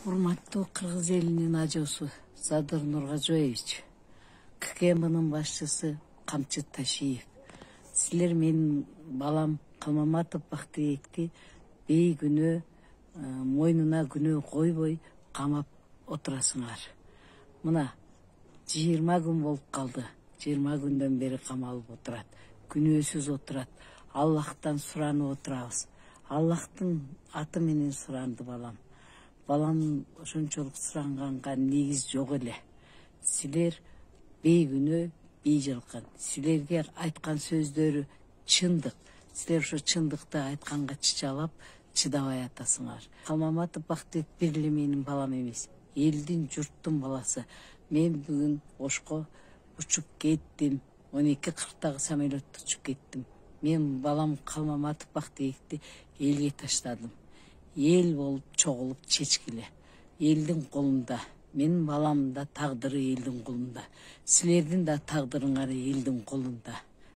Урматтуу Кыргыз элинин ажоосу Задыр Нургажоевич, ККМнын башчысы Камчы Ташиев. Силер менин балам Калмаматов Бактыбекти бейгүнөө мойнуна күнөө койбой камап отурасыңар. Мына 20 күн болуп калды. 20 күндөн бери камалып отурат. Күнөөсүз отурат. Аллахтан суранып отурабыз. Аллахтын аты менен суранды балам. Балам ошончолук суранганга негиз жок эле. Силер бейгүнөө бейжалкан. Силерге айткан сөздөрү чындык. Силер ошо чындыкты айтканга чычалап чыдабай атасыңар. Калмаматов Бактыбек бир эле менин балам эмес. Элдин, журттун баласы. Мен бүгүн Ошко учуп кеттим. 12:40 самолетто учуп кеттим. Мен балам Калмаматов Бактыбекти элге таштадым. Эл болуп чогулуп чечкиле. Элдин колунда. Менин баламдын да тагдыры элдин колунда. Силердин да тагдырыңар элдин колунда.